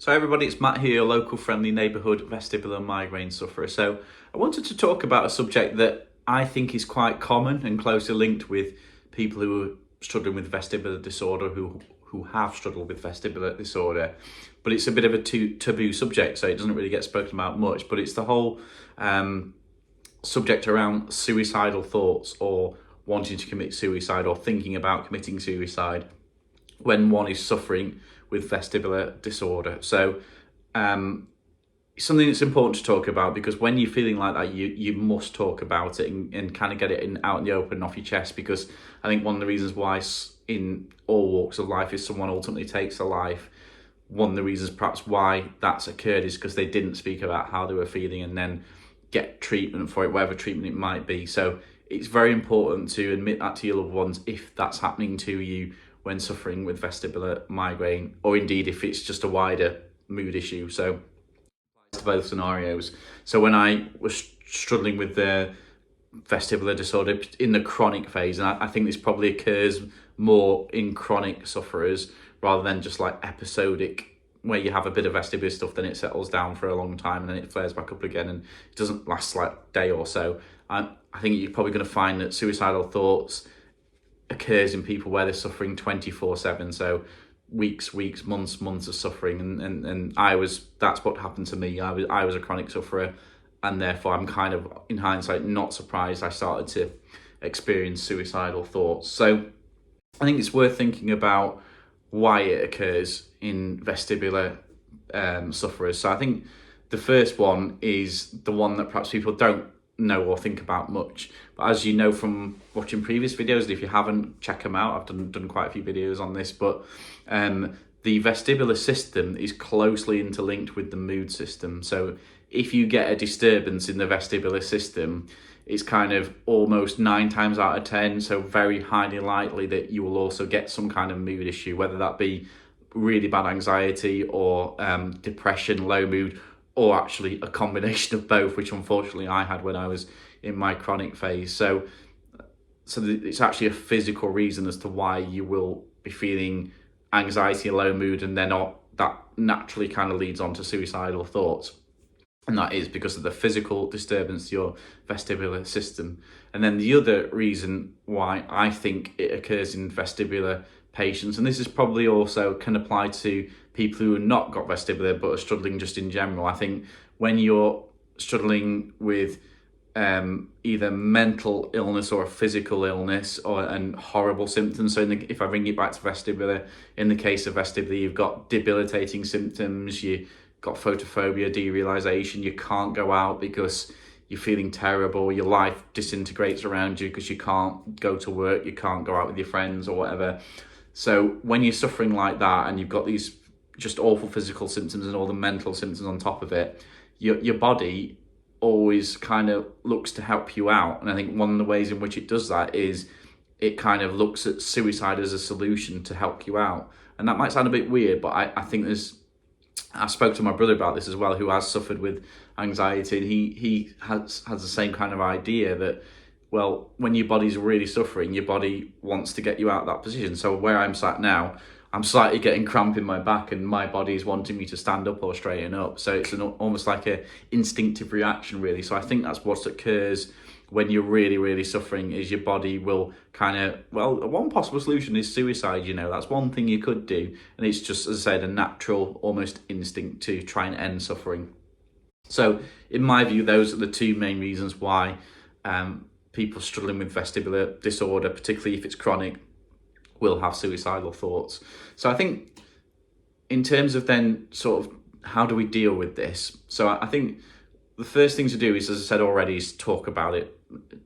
So everybody, it's Matt here, your local friendly neighbourhood vestibular migraine sufferer. So I wanted to talk about a subject that I think is quite common and closely linked with people who are struggling with vestibular disorder, who have struggled with vestibular disorder. But it's a bit of a taboo subject, so it doesn't really get spoken about much. But it's the whole subject around suicidal thoughts, or wanting to commit suicide, or thinking about committing suicide when one is suffering with vestibular disorder. So it's something that's important to talk about, because when you're feeling like that, you must talk about it and kind of get it out in the open and off your chest, because I think one of the reasons why in all walks of life is someone ultimately takes a life, one of the reasons perhaps why that's occurred is because they didn't speak about how they were feeling and then get treatment for it, whatever treatment it might be. So it's very important to admit that to your loved ones if that's happening to you when suffering with vestibular migraine, or indeed if it's just a wider mood issue. So to both scenarios. So when I was struggling with the vestibular disorder in the chronic phase, and I think this probably occurs more in chronic sufferers rather than just like episodic, where you have a bit of vestibular stuff, then it settles down for a long time and then it flares back up again and it doesn't last like a day or so. I think you're probably going to find that suicidal thoughts occurs in people where they're suffering 24/7, so weeks, months of suffering, and that's what happened to me. I was a chronic sufferer, and therefore I'm kind of, in hindsight, not surprised I started to experience suicidal thoughts. So I think it's worth thinking about why it occurs in vestibular sufferers. So I think the first one is the one that perhaps people don't know or think about much, but as you know from watching previous videos, if you haven't, check them out. I've done quite a few videos on this, but the vestibular system is closely interlinked with the mood system. So if you get a disturbance in the vestibular system, it's kind of almost 9 times out of 10, so very highly likely that you will also get some kind of mood issue, whether that be really bad anxiety or depression, low mood, or actually a combination of both, which unfortunately I had when I was in my chronic phase. So it's actually a physical reason as to why you will be feeling anxiety and low mood, and then that naturally kind of leads on to suicidal thoughts. And that is because of the physical disturbance to your vestibular system. And then the other reason why I think it occurs in vestibular patients, and this is probably also can apply to people who have not got vestibular but are struggling just in general. I think when you're struggling with either mental illness or a physical illness and horrible symptoms. So if I bring it back to vestibular, in the case of vestibular, you've got debilitating symptoms, you got photophobia, derealization, you can't go out because you're feeling terrible, your life disintegrates around you because you can't go to work, you can't go out with your friends or whatever. So when you're suffering like that and you've got these just awful physical symptoms and all the mental symptoms on top of it, your body always kind of looks to help you out. And I think one of the ways in which it does that is it kind of looks at suicide as a solution to help you out. And that might sound a bit weird, but I think I spoke to my brother about this as well, who has suffered with anxiety, and he has the same kind of idea that, well, when your body's really suffering, your body wants to get you out of that position. So where I'm sat now, I'm slightly getting cramp in my back and my body's wanting me to stand up or straighten up. So it's almost like a instinctive reaction, really. So I think that's what occurs when you're really, really suffering, is your body will kind of, well, one possible solution is suicide, that's one thing you could do. And it's just, as I said, a natural, almost instinct to try and end suffering. So in my view, those are the two main reasons why people struggling with vestibular disorder, particularly if it's chronic, will have suicidal thoughts. So I think in terms of then sort of how do we deal with this? So I think the first thing to do is, as I said already, is talk about it.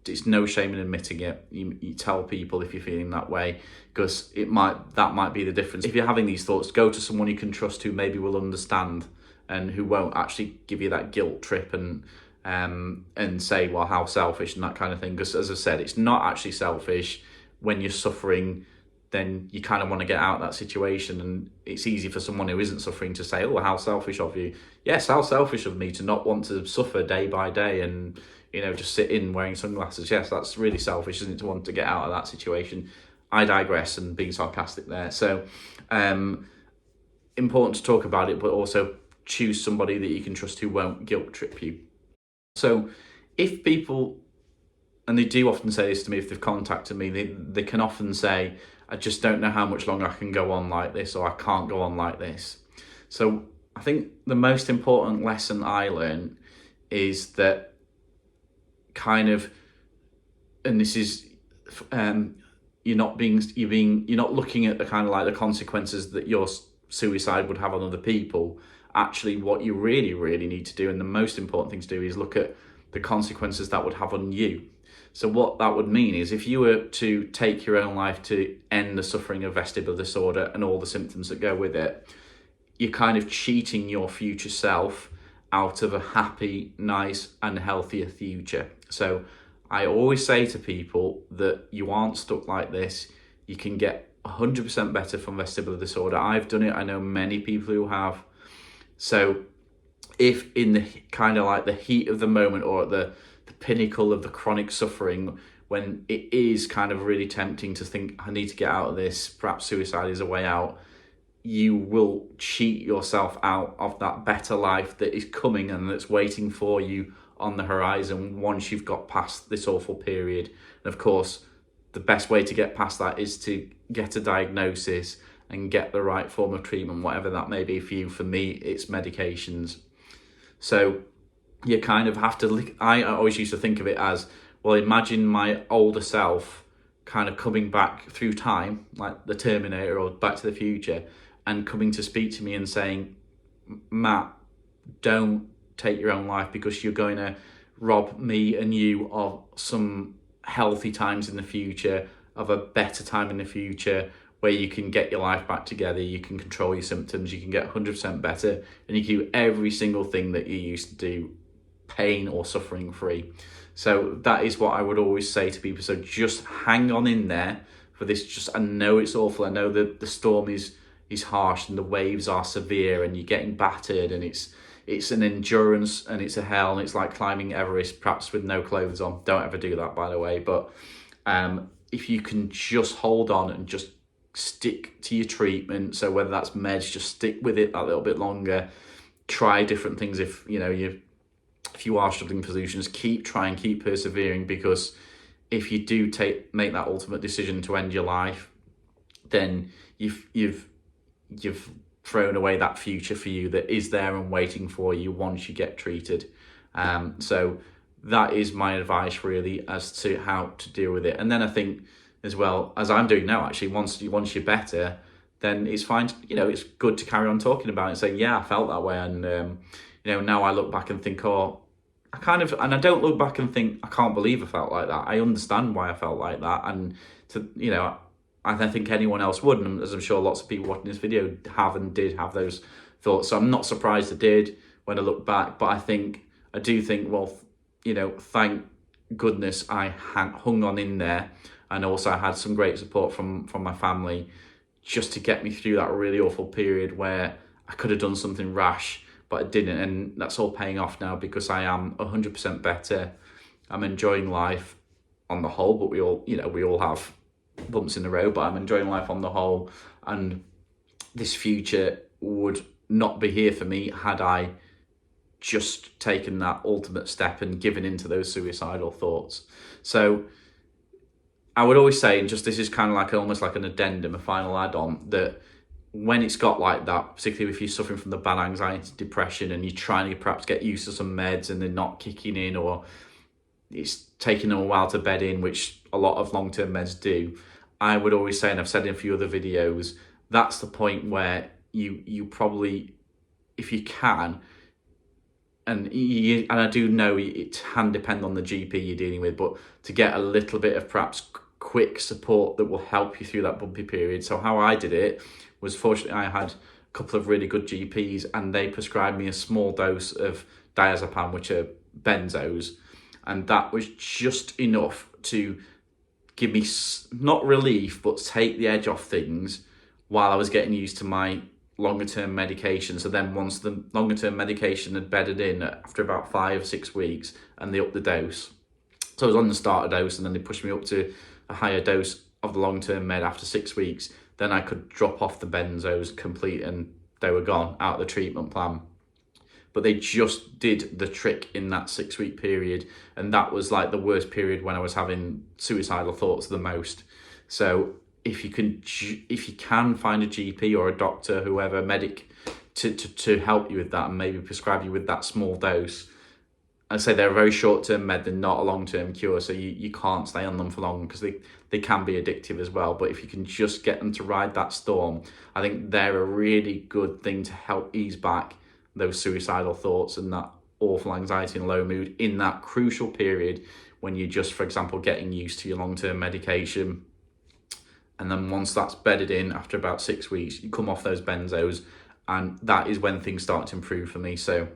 It's no shame in admitting it. You tell people if you're feeling that way, because that might be the difference. If you're having these thoughts, go to someone you can trust who maybe will understand and who won't actually give you that guilt trip and say, well, how selfish and that kind of thing. Because as I said, it's not actually selfish. When you're suffering, then you kind of want to get out of that situation. And it's easy for someone who isn't suffering to say, oh, how selfish of you. Yes, how selfish of me to not want to suffer day by day and, just sit in wearing sunglasses. Yes, that's really selfish, isn't it, to want to get out of that situation. I digress and being sarcastic there. So important to talk about it, but also choose somebody that you can trust who won't guilt trip you. So if people, and they do often say this to me if they've contacted me, they can often say, I just don't know how much longer I can go on like this, or I can't go on like this. So I think the most important lesson I learned is that kind of, and this is, you're not looking at the kind of like the consequences that your suicide would have on other people. Actually, what you really, really need to do, and the most important thing to do, is look at the consequences that would have on you. So what that would mean is if you were to take your own life to end the suffering of vestibular disorder and all the symptoms that go with it, you're kind of cheating your future self out of a happy, nice and healthier future. So I always say to people that you aren't stuck like this. You can get 100% better from vestibular disorder. I've done it. I know many people who have. So if in the kind of like the heat of the moment, or at the pinnacle of the chronic suffering, when it is kind of really tempting to think, I need to get out of this, perhaps suicide is a way out, you will cheat yourself out of that better life that is coming and that's waiting for you on the horizon once you've got past this awful period. And of course, the best way to get past that is to get a diagnosis and get the right form of treatment, whatever that may be for you. For me, it's medications. So you kind of have to, I always used to think of it as, well, imagine my older self kind of coming back through time, like the Terminator or Back to the Future, and coming to speak to me and saying, Matt, don't take your own life, because you're going to rob me and you of some healthy times in the future, of a better time in the future where you can get your life back together, you can control your symptoms, you can get 100% better, and you can do every single thing that you used to do pain or suffering free. So that is what I would always say to people. So just hang on in there for this. Just, I know it's awful. I know that the storm is harsh and the waves are severe and you're getting battered, and it's an endurance and it's a hell, and it's like climbing Everest, perhaps with no clothes on. Don't ever do that, by the way. But if you can just hold on and just stick to your treatment, so whether that's meds, just stick with it a little bit longer. Try different things. If you are struggling for solutions, keep persevering, because if you do make that ultimate decision to end your life, then you've thrown away that future for you that is there and waiting for you once you get treated. So that is my advice really as to how to deal with it. And then I think, as well as I'm doing now, actually, once you're better, then it's fine. It's good to carry on talking about it and say, yeah, I felt that way. And, now I look back and think, and I don't look back and think, I can't believe I felt like that. I understand why I felt like that. And I think anyone else would. And as I'm sure lots of people watching this video have and did have those thoughts. So I'm not surprised I did when I look back. But I do think, well, thank goodness I hung on in there. And also I had some great support from my family just to get me through that really awful period where I could have done something rash, but I didn't. And that's all paying off now, because I am 100% better. I'm enjoying life on the whole, but we all have bumps in the road, but I'm enjoying life on the whole. And this future would not be here for me had I just taken that ultimate step and given into those suicidal thoughts. So I would always say, and just this is kind of like almost like an addendum, a final add-on, that when it's got like that, particularly if you're suffering from the bad anxiety, depression, and you're trying to perhaps get used to some meds and they're not kicking in, or it's taking them a while to bed in, which a lot of long-term meds do, I would always say, and I've said in a few other videos, that's the point where you probably, if you can, and I do know it can depend on the GP you're dealing with, but to get a little bit of perhaps quick support that will help you through that bumpy period. So how I did it was, fortunately, I had a couple of really good GPs, and they prescribed me a small dose of diazepam, which are benzos, and that was just enough to give me not relief, but take the edge off things while I was getting used to my longer term medication. So then once the longer term medication had bedded in after about 5 or 6 weeks, and they upped the dose, so I was on the starter dose, and then they pushed me up to a higher dose of the long term med after 6 weeks, then I could drop off the benzos complete and they were gone out of the treatment plan. But they just did the trick in that 6-week period, and that was like the worst period when I was having suicidal thoughts the most. So if you can find a GP or a doctor, whoever, medic, to help you with that and maybe prescribe you with that small dose. I say they're a very short-term med, they're not a long-term cure, so you can't stay on them for long because they can be addictive as well. But if you can just get them to ride that storm, I think they're a really good thing to help ease back those suicidal thoughts and that awful anxiety and low mood in that crucial period when you're just, for example, getting used to your long-term medication. And then once that's bedded in, after about 6 weeks, you come off those benzos, and that is when things start to improve for me. So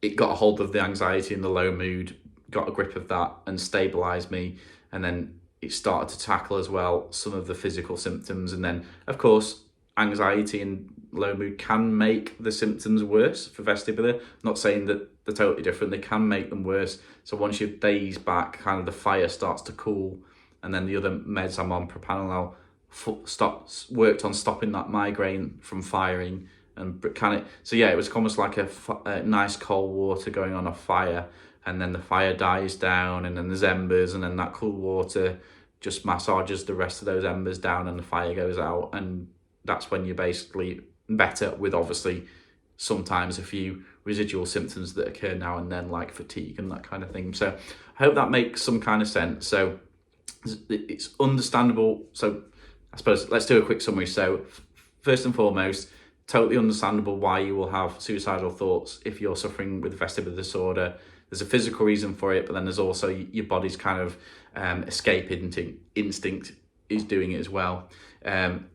it got a hold of the anxiety and the low mood, got a grip of that and stabilised me. And then it started to tackle as well some of the physical symptoms. And then, of course, anxiety and low mood can make the symptoms worse for vestibular. Not saying that they're totally different, they can make them worse. So once you've dazed back, kind of the fire starts to cool. And then the other meds I'm on, propranolol, worked on stopping that migraine from firing. And so yeah, it was almost like a nice cold water going on a fire, and then the fire dies down, and then there's embers, and then that cool water just massages the rest of those embers down, and the fire goes out, and that's when you're basically better, with obviously sometimes a few residual symptoms that occur now and then, like fatigue and that kind of thing. So I hope that makes some kind of sense. So it's understandable. So I suppose let's do a quick summary. So first and foremost, totally understandable why you will have suicidal thoughts if you're suffering with vestibular disorder. There's a physical reason for it, but then there's also your body's kind of escape instinct is doing it as well.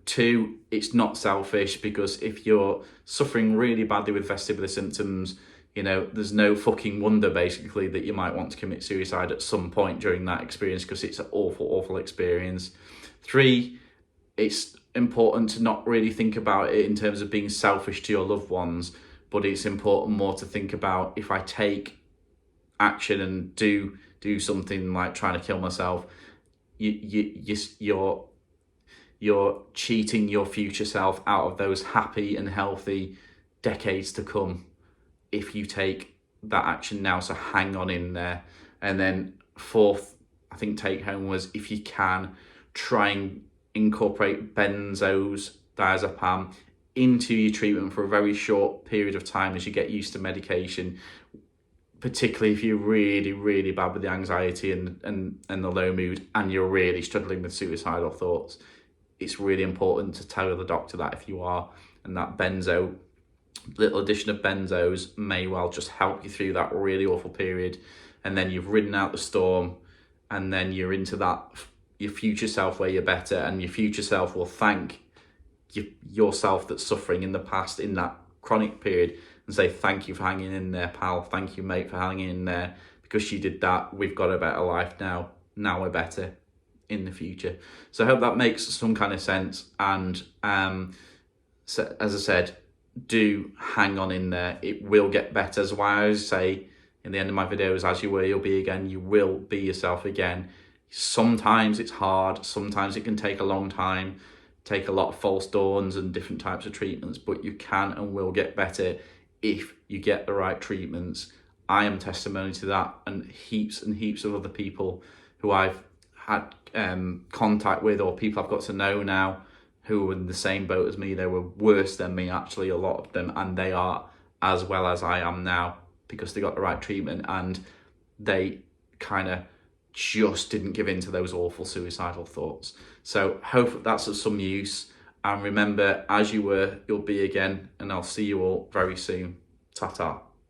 2, it's not selfish, because if you're suffering really badly with vestibular symptoms, you know, there's no fucking wonder basically that you might want to commit suicide at some point during that experience, because it's an awful, awful experience. 3, it's important to not really think about it in terms of being selfish to your loved ones, but it's important more to think about, if I take action and do something like trying to kill myself, you're cheating your future self out of those happy and healthy decades to come if you take that action now. So hang on in there. And then 4th, I think take home was, if you can, try and incorporate benzos, diazepam into your treatment for a very short period of time as you get used to medication, particularly if you're really, really bad with the anxiety and the low mood, and you're really struggling with suicidal thoughts. It's really important to tell the doctor that if you are, and that little addition of benzos may well just help you through that really awful period. And then you've ridden out the storm, and then you're into that your future self where you're better, and your future self will thank yourself that's suffering in the past in that chronic period and say, thank you for hanging in there, pal. Thank you, mate, for hanging in there. Because you did that, we've got a better life now. Now we're better in the future. So I hope that makes some kind of sense. And so, as I said, do hang on in there. It will get better. So why I always say in the end of my videos, as you were, you'll be again. You will be yourself again. Sometimes it's hard. Sometimes it can take a long time, take a lot of false dawns and different types of treatments, but you can and will get better if you get the right treatments. I am testimony to that, and heaps of other people who I've had contact with, or people I've got to know now who were in the same boat as me. They were worse than me, actually, a lot of them, and they are as well as I am now because they got the right treatment and they kind of just didn't give in to those awful suicidal thoughts. So hope that's of some use, and remember, as you were, you'll be again, and I'll see you all very soon. Ta-ta.